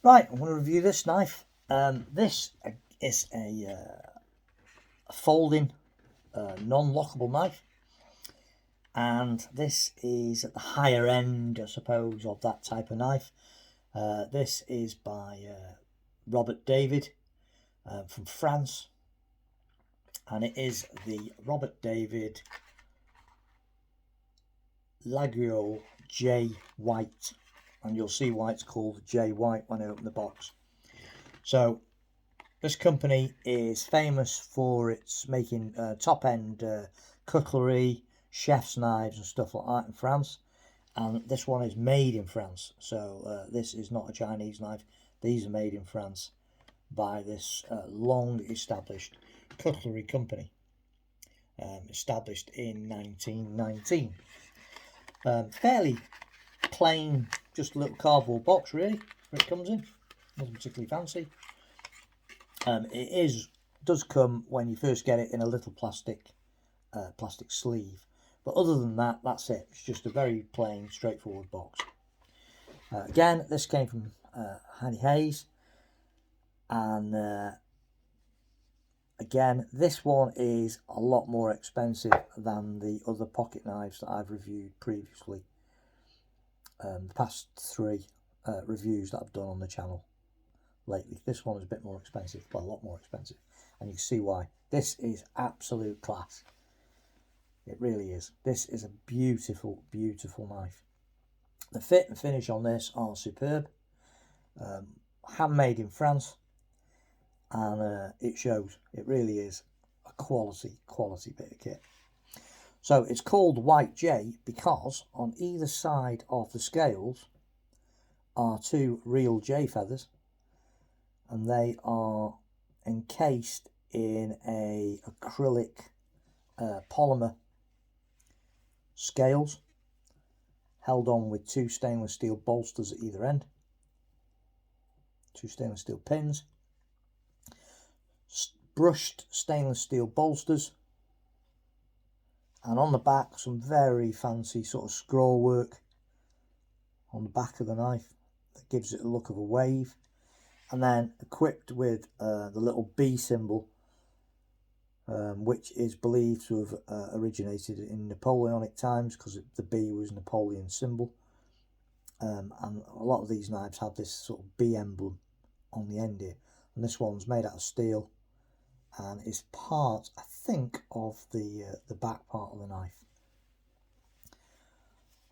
Right, I'm going to review this knife. This is a folding, non-lockable knife, and this is at the higher end, I suppose, of that type of knife. This is by Robert David from France, and it is the Robert David Laguiole J White, and you'll see why it's called J White when I open the box. So this company is famous for its making top-end cutlery, chef's knives and stuff like that in France, and this one is made in France. So this is not a Chinese knife. These are made in France by this long established cutlery company, established in 1919. Fairly plain, just a little cardboard box really where it comes in, nothing particularly fancy. It does come when you first get it in a little plastic sleeve, but other than that, that's it. It's just a very plain, straightforward box. Again, this came from Hanny Hayes, and again, this one is a lot more expensive than the other pocket knives that I've reviewed previously. The past three reviews that I've done on the channel lately. This one is a bit more expensive, well, a lot more expensive, and you can see why. This is absolute class. It really is. This is a beautiful, beautiful knife. The fit and finish on this are superb. Handmade in France, and it shows. It really is a quality bit of kit. So it's called White J because on either side of the scales are two real J feathers, and they are encased in a acrylic polymer scales, held on with two stainless steel bolsters at either end, two stainless steel pins, brushed stainless steel bolsters, and on the back some very fancy sort of scroll work on the back of the knife that gives it a look of a wave, and then equipped with the little B symbol, which is believed to have originated in Napoleonic times because the B was Napoleon's symbol, and a lot of these knives have this sort of B emblem on the end here, and this one's made out of steel and is part, I think, of the back part of the knife.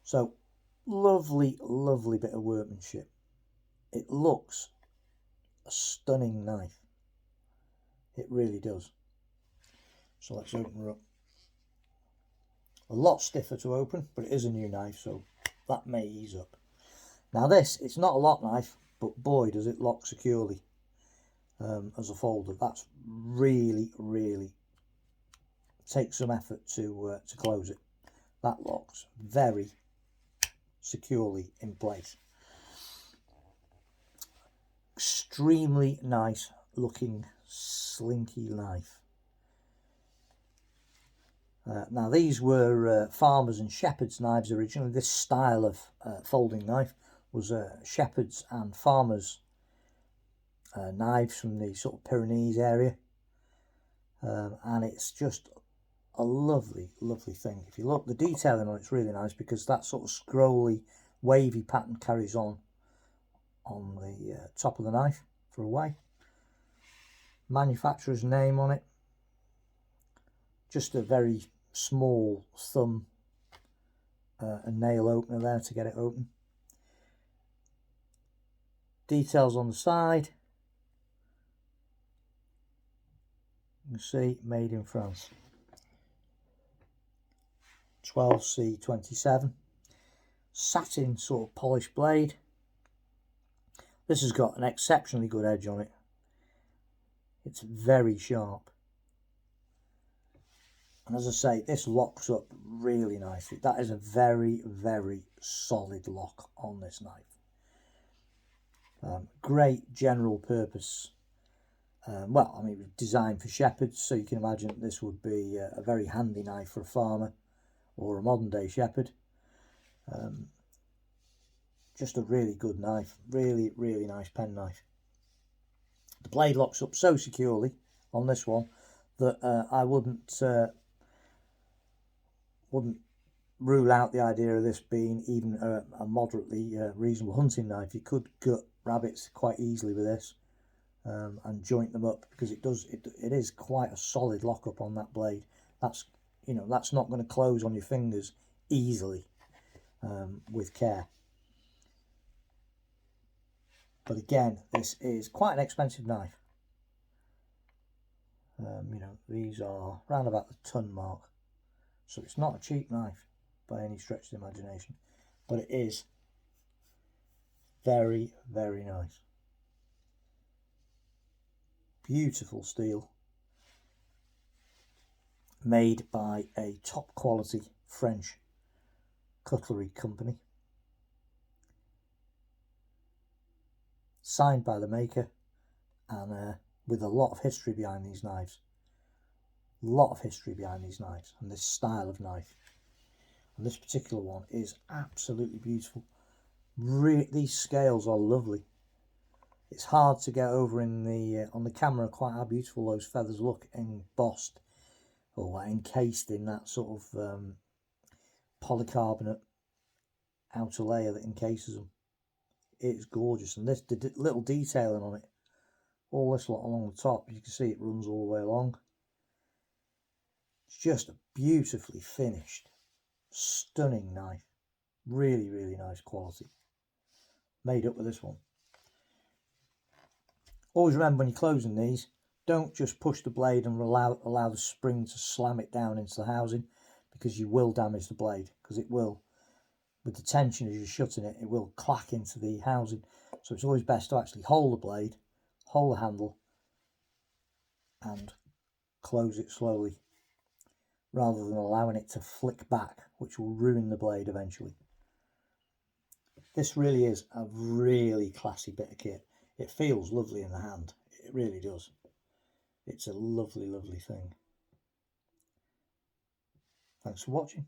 So lovely, lovely bit of workmanship. It looks a stunning knife. It really does. So let's open her up. A lot stiffer to open, but it is a new knife, so that may ease up. Now this, it's not a lock knife, but boy does it lock securely as a folder. That's really, really takes some effort to close it. That locks very securely in place. Extremely nice looking slinky knife. Now these were farmers and shepherds knives originally. This style of folding knife was shepherds and farmers knives from the sort of Pyrenees area, and it's just a lovely, lovely thing. If you look, the detailing on it's really nice because that sort of scrolly, wavy pattern carries on the top of the knife for a way. Manufacturer's name on it. Just a very small thumb and nail opener there to get it open. Details on the side. You can see made in France. 12C27. Satin sort of polished blade. This has got an exceptionally good edge on it. It's very sharp. And as I say, this locks up really nicely. That is a very, very solid lock on this knife. Great general purpose. Well, I mean, it was designed for shepherds, so you can imagine this would be a very handy knife for a farmer or a modern day shepherd. just a really good knife. Really, really nice pen knife. The blade locks up so securely on this one that I wouldn't rule out the idea of this being even a moderately reasonable hunting knife. You could gut rabbits quite easily with this and joint them up, because it is quite a solid lockup on that blade. That's that's not going to close on your fingers easily with care. But again, this is quite an expensive knife. These are around about the ton mark, so it's not a cheap knife by any stretch of the imagination, but it is very, very nice. Beautiful steel, made by a top quality French cutlery company, signed by the maker, and with a lot of history behind these knives. A lot of history behind these knives and this style of knife. And this particular one is absolutely beautiful. These scales are lovely. It's hard to get over in the on the camera quite how beautiful those feathers look embossed or encased in that sort of polycarbonate outer layer that encases them. It's gorgeous, and this the little detailing on it, all this lot along the top, you can see it runs all the way along. It's just a beautifully finished, stunning knife. Really, really nice quality. Made up with this one. Always remember when you're closing these, don't just push the blade and allow the spring to slam it down into the housing, because you will damage the blade, because it will, with the tension as you're shutting it, it will clack into the housing. So it's always best to actually hold the blade, hold the handle, and close it slowly, rather than allowing it to flick back, which will ruin the blade eventually. This really is a really classy bit of kit. It feels lovely in the hand. It really does. It's a lovely, lovely thing. Thanks for watching.